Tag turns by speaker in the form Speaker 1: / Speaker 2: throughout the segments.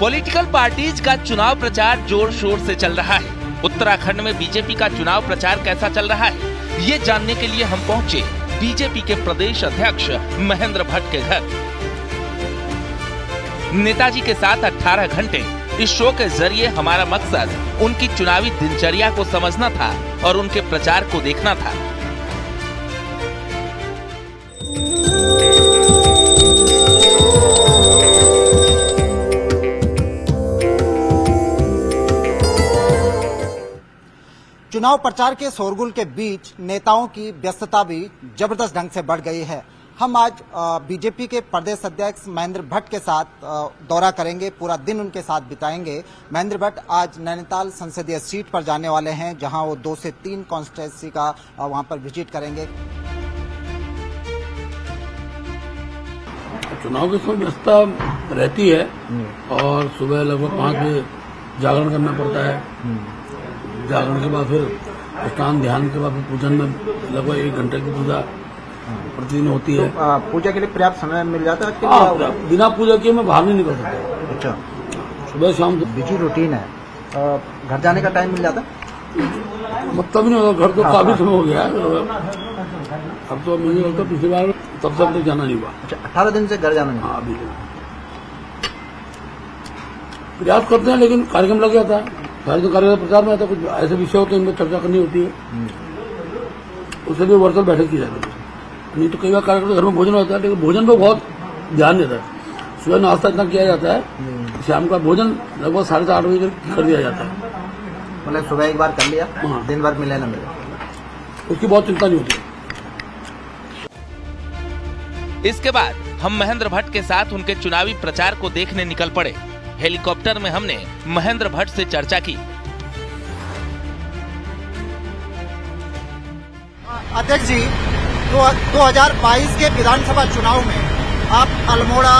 Speaker 1: Political parties का चुनाव प्रचार जोर शोर से चल रहा है। उत्तराखंड में बीजेपी का चुनाव प्रचार कैसा चल रहा है, ये जानने के लिए हम पहुंचे बीजेपी के प्रदेश अध्यक्ष महेंद्र भट्ट के घर। नेताजी के साथ 18 घंटे इस शो के जरिए हमारा मकसद उनकी चुनावी दिनचर्या को समझना था और उनके प्रचार को देखना था।
Speaker 2: चुनाव प्रचार के शोरगुल के बीच नेताओं की व्यस्तता भी जबरदस्त ढंग से बढ़ गई है। हम आज बीजेपी के प्रदेश अध्यक्ष महेंद्र भट्ट के साथ दौरा करेंगे, पूरा दिन उनके साथ बिताएंगे। महेंद्र भट्ट आज नैनीताल संसदीय सीट पर जाने वाले हैं, जहां वो 2 से 3 कॉन्स्टिट्यूंसी का वहां पर विजिट करेंगे।
Speaker 3: चुनाव की समय व्यस्तता रहती है और सुबह लगभग 5 बजे जागरण करना पड़ता है। जागरण के बाद फिर स्नान ध्यान के बाद पूजन में लगभग 1 घंटे की पूजा प्रतिदिन होती है।
Speaker 2: तो पूजा के लिए पर्याप्त समय मिल जाता है?
Speaker 3: बिना पूजा के मैं बाहर नहीं निकल सकता।
Speaker 2: अच्छा,
Speaker 3: सुबह शाम
Speaker 2: बिजी रूटीन है। घर जाने का टाइम मिल जाता है?
Speaker 3: मतलब नहीं होता, घर तो काफी समय हो गया है। अब तो मुझे लगता है पिछली बार तब तक जाना नहीं हुआ।
Speaker 2: अच्छा, 18 दिन से घर जाना नहीं?
Speaker 3: हाँ, अभी प्रयास करते हैं लेकिन कार्यक्रम लग जाता है। सारे तो कार्यक्रम प्रचार में आता है, कुछ ऐसे विषय होते हैं, इनमें चर्चा करनी होती है, उसके लिए वर्चुअल बैठक की जाती है। नहीं तो कई बार कार्यक्रम घर में भोजन होता है, लेकिन भोजन पे बहुत ध्यान देता है। सुबह नाश्ता इतना किया जाता है, शाम का भोजन लगभग 8:30 बजे कर दिया जाता है।
Speaker 2: मतलब सुबह एक बार कर लिया, दिन भर मिले न मिले,
Speaker 3: उसकी बहुत चिंता नहीं होती।
Speaker 1: इसके बाद हम महेंद्र भट्ट के साथ उनके चुनावी प्रचार को देखने निकल पड़े। हेलीकॉप्टर में हमने महेंद्र भट्ट से चर्चा की।
Speaker 2: अध्यक्ष जी, 2022 के विधानसभा चुनाव में आप अल्मोड़ा,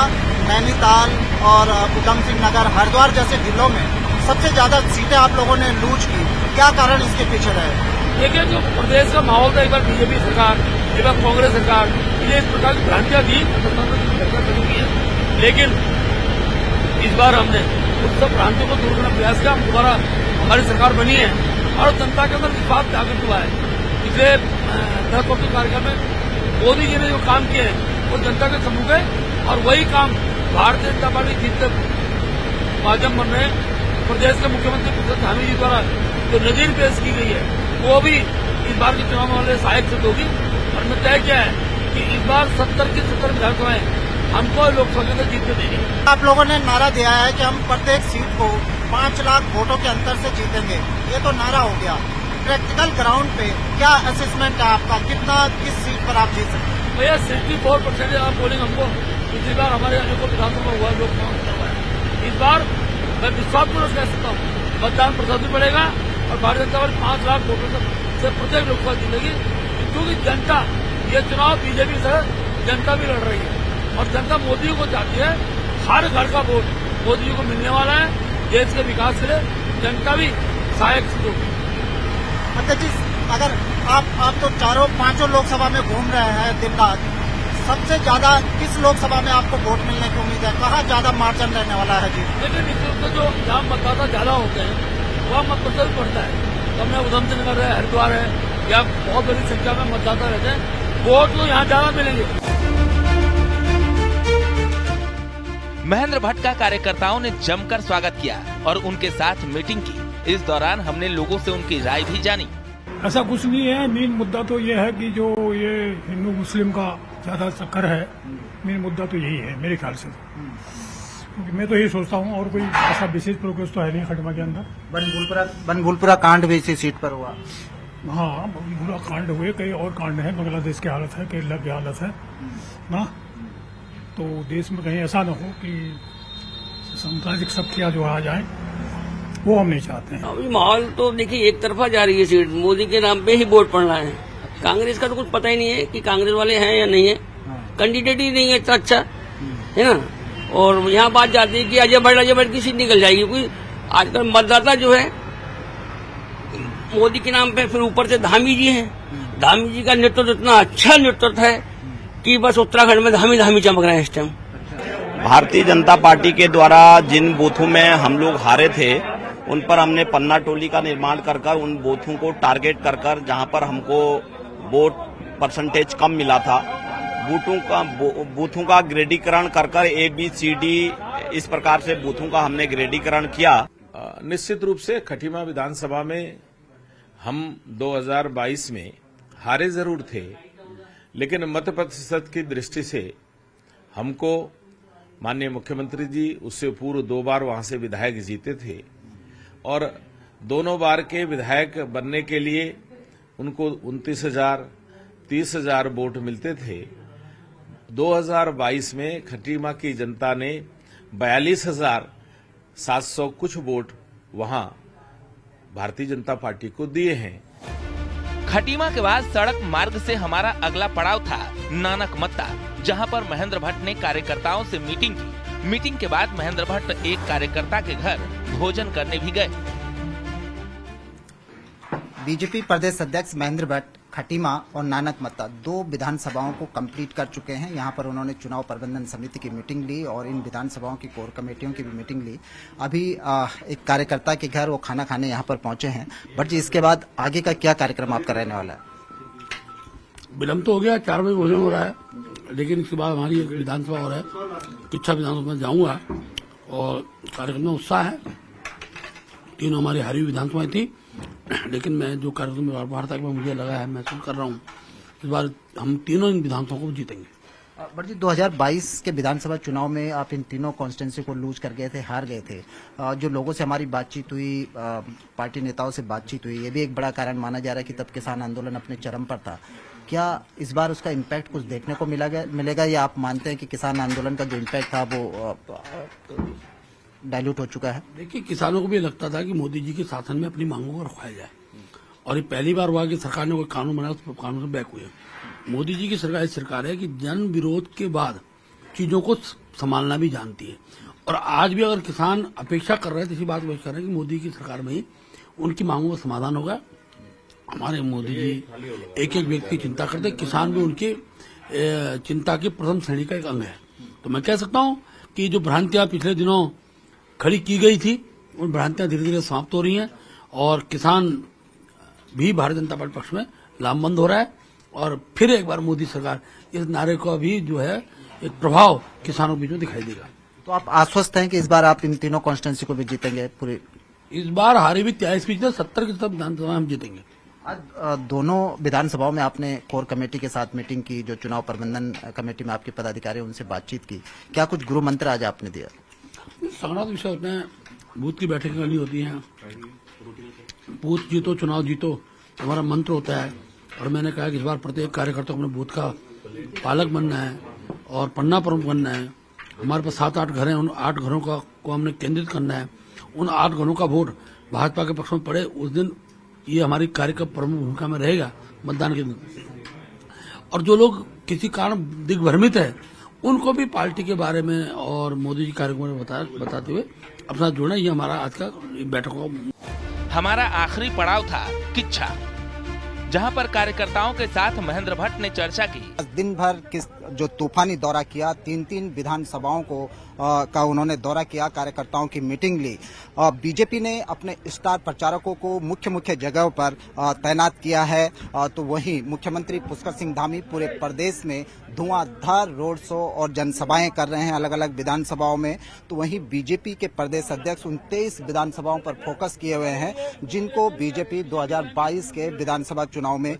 Speaker 2: नैनीताल और उधम सिंह नगर, हरिद्वार जैसे जिलों में सबसे ज्यादा सीटें आप लोगों ने लूट की। क्या कारण इसके पीछे रहे?
Speaker 3: देखिए, जो प्रदेश का माहौल था, एक बार बीजेपी सरकार, एक बार कांग्रेस सरकार, ये इस प्रकार की भ्रांतियां थी, लेकिन इस बार हमने उन सब भ्रांतियों को दूर करने का प्रयास किया। दोबारा हमारी सरकार बनी है और जनता के अंदर विश्वास जागृत हुआ है। पिछले 10 वर्षों कार्यकाल में मोदी जी ने जो काम किए हैं वो जनता के समूह गए और वही काम भारतीय जनता पार्टी जीतने माध्यम बन रहे हैं। प्रदेश के मुख्यमंत्री पुष्कर धामी जी द्वारा जो नजीर पेश की गई है वो भी इस बार के चुनाव में वाले सहायक सिद्ध होगी। और मैं तय किया है कि इस बार 70 की 70 विधानसभाएं हमको लोकसभा में जीतने देंगे। आप लोगों ने नारा दिया है कि हम प्रत्येक सीट को 5 लाख वोटों के अंतर से जीतेंगे, ये तो नारा हो गया। प्रैक्टिकल ग्राउंड पे क्या असेसमेंट है आपका, किस सीट पर आप जीत सकते हैं? भैया 64% आप बोलेंगे हमको। पिछली बार हमारे यहाँ जो विधानसभा हुआ लोकसभा, इस बार मैं विश्वासपूर्वक कह सकता हूँ मतदान प्रतिशत भी बढ़ेगा और भारतीय जनता पार्टी 5 लाख वोटों से प्रत्येक लोकसभा जीतेगी। क्योंकि जनता, ये चुनाव बीजेपी से जनता भी लड़ रही है और जनता मोदी को चाहती है। हर घर का वोट मोदी जी को मिलने वाला है। देश के विकास के लिए जनता भी सहायक होगी। अध्यक्ष जी, अगर आप तो 4-5 लोकसभा में घूम रहे हैं दिन रात, सबसे ज्यादा किस लोकसभा में आपको वोट मिलने की उम्मीद है? कहाँ ज्यादा मार्जिन रहने वाला है? जी देखिए, निश्चित रूप से जो जहाँ मतदाता ज्यादा होते हैं वहाँ मत प्रतिशत बढ़ता है। तो हमने उधम सिंह नगर है, हरिद्वार है, या बहुत बड़ी संख्या में मतदाता रहते हैं, वोट तो यहाँ ज्यादा मिलेंगे।
Speaker 1: महेंद्र भट्ट का कार्यकर्ताओं ने जमकर स्वागत किया और उनके साथ मीटिंग की। इस दौरान हमने लोगों से उनकी राय भी जानी।
Speaker 4: ऐसा कुछ नहीं है, मेन मुद्दा तो ये है कि जो ये हिंदू मुस्लिम का ज्यादा चक्कर है, मेन मुद्दा तो यही है मेरे ख्याल से। क्योंकि मैं तो यही सोचता हूँ, और कोई ऐसा विशेष प्रोग्रेस तो है नहीं खटमा के अंदर।
Speaker 2: बनभूलपुरा कांड भी इसी सीट पर हुआ।
Speaker 4: हाँ, बनभूलपुरा कांड हुए, कई और कांड है, बांग्लादेश की हालत है, केरला की हालत है ना। तो देश में कहीं ऐसा न हो कि सांप्रदायिक शक्तियां जो आ जाए, वो हम नहीं चाहते हैं।
Speaker 5: अभी माहौल तो देखिए एक तरफा जा रही है सीट, मोदी के नाम पे ही वोट पड़ रहा है। कांग्रेस का तो कुछ पता ही नहीं है कि कांग्रेस वाले हैं या नहीं है, कैंडिडेट ही नहीं है इतना अच्छा, है ना। और यहाँ बात जाती है कि अजय भट्ट की सीट निकल जाएगी, क्योंकि आजकल मतदाता जो है मोदी के नाम पे, फिर ऊपर से धामी जी हैं। धामी जी का नेतृत्व इतना अच्छा नेतृत्व है कि बस उत्तराखंड में धामी धामी चमक रहे हैं इस टाइम।
Speaker 6: भारतीय जनता पार्टी के द्वारा जिन बूथों में हम लोग हारे थे उन पर हमने पन्ना टोली का निर्माण कर उन बूथों को टारगेट कर जहां पर हमको वोट परसेंटेज कम मिला था बूथों का ग्रेडीकरण कर ABCD इस प्रकार से बूथों का हमने ग्रेडीकरण किया।
Speaker 7: निश्चित रूप से खटीमा विधानसभा में हम 2022 में हारे जरूर थे, लेकिन मत प्रतिशत की दृष्टि से हमको माननीय मुख्यमंत्री जी उससे पूर्व 2 बार वहां से विधायक जीते थे और दोनों बार के विधायक बनने के लिए उनको 29,000, 30,000 वोट मिलते थे। 2022 में खटीमा की जनता ने 42,700 कुछ वोट वहां भारतीय जनता पार्टी को दिए हैं।
Speaker 1: खटीमा के बाद सड़क मार्ग से हमारा अगला पड़ाव था नानक मत्ता, जहां पर महेंद्र भट्ट ने कार्यकर्ताओं से मीटिंग की। मीटिंग के बाद महेंद्र भट्ट एक कार्यकर्ता के घर भोजन करने भी गए।
Speaker 2: बीजेपी प्रदेश अध्यक्ष महेंद्र भट्ट खटीमा और नानक मत्ता 2 विधानसभाओं को कंप्लीट कर चुके हैं। यहां पर उन्होंने चुनाव प्रबंधन समिति की मीटिंग ली और इन विधानसभाओं की कोर कमेटियों की भी मीटिंग ली। अभी एक कार्यकर्ता के घर वो खाना खाने यहां पर पहुंचे हैं। भट्ट जी, इसके बाद आगे का क्या कार्यक्रम आपका रहने वाला है?
Speaker 3: विलंब तो हो गया, 4 बजे भोजन हो रहा है, लेकिन इसके बाद हमारी एक विधानसभा हो रहा है, किच्छा विधानसभा में जाऊंगा और कार्यक्रम में उत्साह है। 3 हमारी हारी विधानसभाएं थी, लेकिन मैं जो कार्यक्रम में वार्ता में मुझे लगा है, महसूस कर रहा हूँ, इस बार हम तीनों इन विधानसभाओं को जीतेंगे।
Speaker 2: भट्ट जी, 2022 के विधानसभा चुनाव में आप इन तीनों कॉन्स्टिट्यूंसी को लूज कर गए थे, हार गए थे। जो लोगों से हमारी बातचीत हुई, पार्टी नेताओं से बातचीत हुई, ये भी एक बड़ा कारण माना जा रहा है कि तब किसान आंदोलन अपने चरम पर था। क्या इस बार उसका इम्पैक्ट कुछ देखने को मिलेगा या आप मानते हैं कि किसान आंदोलन का जो इम्पैक्ट था वो डाइल्यूट हो चुका है?
Speaker 3: देखिए, किसानों को भी लगता था कि मोदी जी के शासन में अपनी मांगों को रखवाया जाए, और ये पहली बार हुआ कि सरकार ने कोई कानून बनाया, उस कानून से बैक हुए। मोदी जी की सरकार ऐसी सरकार है कि जन विरोध के बाद चीजों को संभालना भी जानती है, और आज भी अगर किसान अपेक्षा कर रहे हैं तो इसी बात को कर रहे हैं कि मोदी की सरकार में ही उनकी मांगों का समाधान होगा। हमारे मोदी जी एक एक व्यक्ति की चिंता करते, किसान भी उनकी चिंता की प्रथम श्रेणी का एक अंग है। तो मैं कह सकता हूं कि जो भ्रांतियां पिछले दिनों खड़ी की गई थी, उन भ्रांतियां धीरे धीरे समाप्त हो रही हैं और किसान भी भारतीय जनता पार्टी पक्ष में लामबंद हो रहा है। और फिर एक बार मोदी सरकार, इस नारे का भी जो है एक प्रभाव किसानों के बीच में दिखाई देगा।
Speaker 2: तो आप आश्वस्त हैं कि इस बार आप इन तीनों कॉन्स्टिट्यूंसी को भी जीतेंगे पूरी?
Speaker 3: इस बार हारी भी 23 में 70 की सब विधानसभा हम जीतेंगे।
Speaker 2: आज दोनों विधानसभाओं में आपने कोर कमेटी के साथ मीटिंग की, जो चुनाव प्रबंधन कमेटी में आपके पदाधिकारी उनसे बातचीत की, क्या कुछ गुरु मंत्र आज आपने दिया?
Speaker 3: संघर्ष विषय होते हैं, बूथ की बैठकें करनी होती हैं, बूथ जीतो चुनाव जीतो हमारा मंत्र होता है। और मैंने कहा कि इस बार प्रत्येक कार्यकर्ता को अपने बूथ का पालक बनना है और पन्ना प्रमुख बनना है। हमारे पास 7-8 घर हैं, उन 8 घरों को हमने केंद्रित करना है। उन 8 घरों का वोट भाजपा के पक्ष में पड़े उस दिन ये हमारी कार्यक्रम प्रमुख भूमिका में रहेगा मतदान के दिन। और जो लोग किसी कारण दिग्भ्रमित है, उनको भी पार्टी के बारे में और मोदी जी कार्यक्रम में बताते हुए अपना जुड़ना, ये हमारा आज का बैठक होगा।
Speaker 1: हमारा आखिरी पड़ाव था किच्छा, जहां पर कार्यकर्ताओं के साथ महेंद्र भट्ट ने चर्चा की।
Speaker 2: दिन भर जो तूफानी दौरा किया, 3 विधानसभाओं का उन्होंने दौरा किया, कार्यकर्ताओं की मीटिंग ली। बीजेपी ने अपने स्टार प्रचारकों को मुख्य जगहों पर तैनात किया है। तो वहीं मुख्यमंत्री पुष्कर सिंह धामी पूरे प्रदेश में धुआंधार रोड शो और जनसभाएं कर रहे हैं अलग अलग विधानसभाओं में। तो वहीं बीजेपी के प्रदेश अध्यक्ष 29 विधानसभाओं पर फोकस किए हुए हैं, जिनको बीजेपी 2022 के विधानसभा चुनाव में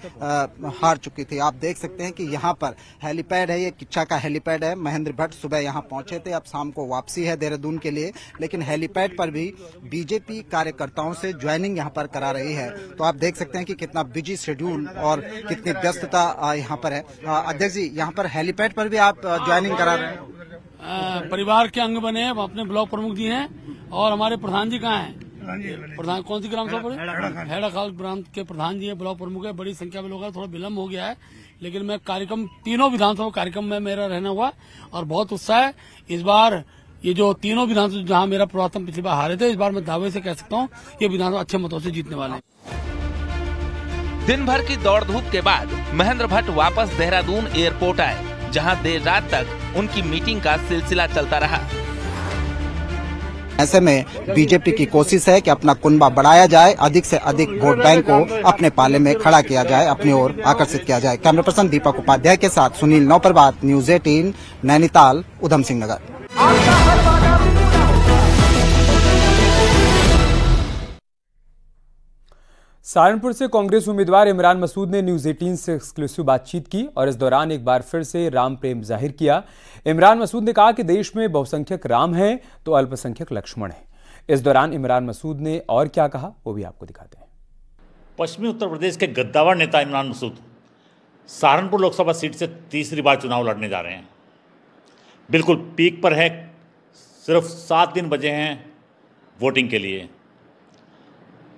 Speaker 2: हार चुकी थी। आप देख सकते हैं कि यहाँ पर हेलीपैड है, ये किच्छा का हेलीपैड है। महेंद्र भट्ट सुबह यहाँ पहुंचे थे, अब शाम को वापसी है देहरादून के लिए, लेकिन हेलीपैड पर भी बीजेपी कार्यकर्ताओं से ज्वाइनिंग यहाँ पर करा रही है। तो आप देख सकते हैं कि कितना बिजी शेड्यूल और कितनी व्यस्तता यहाँ पर है। अध्यक्ष जी, यहाँ पर हेलीपैड पर भी आप ज्वाइनिंग करा रहे हैं?
Speaker 3: परिवार के अंग बने हैं, अपने ब्लॉक प्रमुख जी हैं, और हमारे प्रधान जी कहाँ हैं? प्रधान कौन सी ग्राम सभा? हेड़ाखाल ग्राम के प्रधान जी हैं, ब्लॉक प्रमुख है। बड़ी संख्या में लोग हैं, थोड़ा विलम्ब हो गया है, लेकिन मैं कार्यक्रम तीनों विधानसभा कार्यक्रम में मेरा रहना हुआ और बहुत उत्साह है। इस बार ये जो तीनों विधानसभा जहां मेरा प्रवासन पिछली बार हारे थे, इस बार मैं दावे से कह सकता हूं ये विधानसभा अच्छे मतों से जीतने वाले हैं।
Speaker 1: दिन भर की दौड़ धूप के बाद महेंद्र भट्ट वापस देहरादून एयरपोर्ट आए, जहां देर रात तक उनकी मीटिंग का सिलसिला चलता रहा।
Speaker 2: ऐसे में बीजेपी की कोशिश है कि अपना कुनबा बढ़ाया जाए, अधिक से अधिक वोट बैंक को अपने पाले में खड़ा किया जाए, अपनी ओर आकर्षित किया जाए। कैमरा पर्सन दीपक उपाध्याय के साथ सुनील नौपरबात, न्यूज़ 18 नैनीताल, उधम सिंह नगर।
Speaker 8: सहारनपुर से कांग्रेस उम्मीदवार इमरान मसूद ने न्यूज़ 18 से एक्सक्लूसिव बातचीत की और इस दौरान एक बार फिर से राम प्रेम जाहिर किया। इमरान मसूद ने कहा कि देश में बहुसंख्यक राम हैं तो अल्पसंख्यक लक्ष्मण हैं। इस दौरान इमरान मसूद ने और क्या कहा वो भी आपको दिखाते हैं।
Speaker 9: पश्चिमी उत्तर प्रदेश के गद्दावर नेता इमरान मसूद सहारनपुर लोकसभा सीट से तीसरी बार चुनाव लड़ने जा रहे हैं। बिल्कुल पीक पर है, सिर्फ 7 दिन बचे हैं वोटिंग के लिए।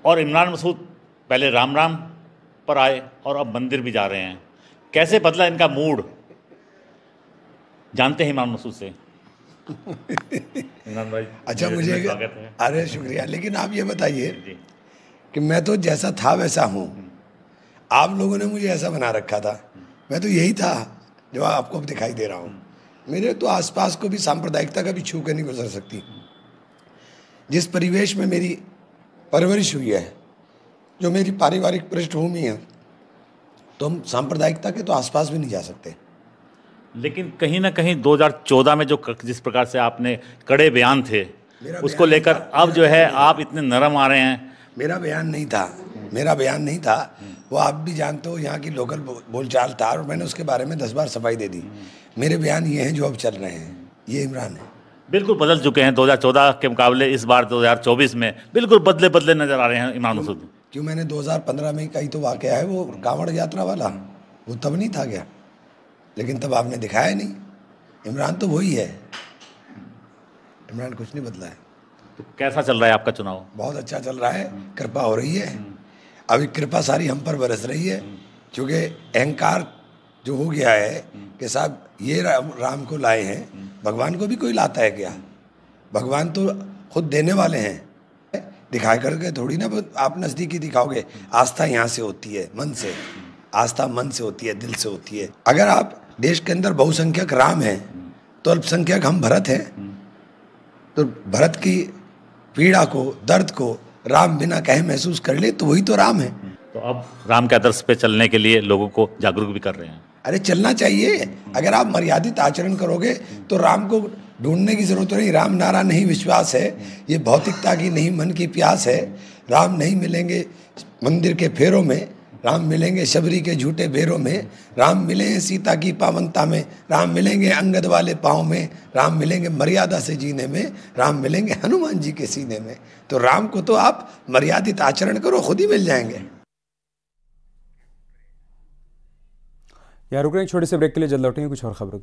Speaker 9: और इमरान मसूद पहले राम राम पर आए और अब मंदिर भी जा रहे हैं। कैसे बदला इनका मूड, जानते हैं इमरान मसूद से। इमरान भाई,
Speaker 10: अच्छा मुझे अरे शुक्रिया, लेकिन आप ये बताइए कि मैं तो जैसा था वैसा हूँ, आप लोगों ने मुझे ऐसा बना रखा था। मैं तो यही था जो आपको अब दिखाई दे रहा हूँ। मेरे तो आसपास को भी सांप्रदायिकता का भी छू के नहीं गुजर सकती। जिस परिवेश में मेरी परवरिश हुई है, जो मेरी पारिवारिक पृष्ठभूमि है, तो हम सांप्रदायिकता के तो आसपास भी नहीं जा सकते।
Speaker 9: लेकिन कहीं ना कहीं 2014 में जो जिस प्रकार से आपने कड़े बयान थे उसको लेकर अब जो है आप इतने नरम आ रहे हैं।
Speaker 10: मेरा बयान नहीं था, मेरा बयान नहीं था, वो आप भी जानते हो यहाँ की लोकल बोलचाल था और मैंने उसके बारे में 10 बार सफाई दे दी। मेरे बयान ये हैं जो अब चल रहे हैं, ये इमरान है।
Speaker 9: बिल्कुल बदल चुके हैं 2014 के मुकाबले। इस बार 2024 में बिल्कुल बदले बदले नजर आ रहे हैं इमरान मसूद।
Speaker 10: क्यों मैंने 2015 में कई तो वाकया है, वो कांवड़ यात्रा वाला, वो तब नहीं था क्या? लेकिन तब आपने दिखाया नहीं। इमरान तो वही है, इमरान कुछ नहीं बदला है।
Speaker 9: तो कैसा चल रहा है आपका चुनाव?
Speaker 10: बहुत अच्छा चल रहा है, कृपा हो रही है। अभी कृपा सारी हम पर बरस रही है, क्योंकि अहंकार जो हो गया है कि साहब ये राम को लाए हैं, भगवान को भी कोई लाता है क्या? भगवान तो खुद देने वाले हैं, दिखा करके थोड़ी ना आप नज़दीकी दिखाओगे। आस्था यहाँ से होती है, मन से। आस्था मन से होती है, दिल से होती है। अगर आप देश के अंदर बहुसंख्यक राम हैं तो अल्पसंख्यक हम भरत हैं, तो भरत की पीड़ा को, दर्द को राम बिना कहे महसूस कर ले तो वही तो राम है।
Speaker 9: तो अब राम के आदर्श पे चलने के लिए लोगों को जागरूक भी कर रहे हैं।
Speaker 10: अरे चलना चाहिए। अगर आप मर्यादित आचरण करोगे तो राम को ढूंढने की जरूरत नहीं। राम नारा नहीं विश्वास है, ये भौतिकता की नहीं मन की प्यास है। राम नहीं मिलेंगे मंदिर के फेरों में, राम मिलेंगे शबरी के झूठे बेरों में। राम मिलेंगे सीता की पावनता में, राम मिलेंगे अंगद वाले पाँव में, राम मिलेंगे मर्यादा से जीने में, राम मिलेंगे हनुमान जी के सीने में। तो राम को तो आप मर्यादित आचरण करो, खुद ही मिल जाएंगे।
Speaker 8: यहाँ रुक रहे हैं छोटे से ब्रेक के लिए, जल्द लौटेंगे कुछ और खबरों के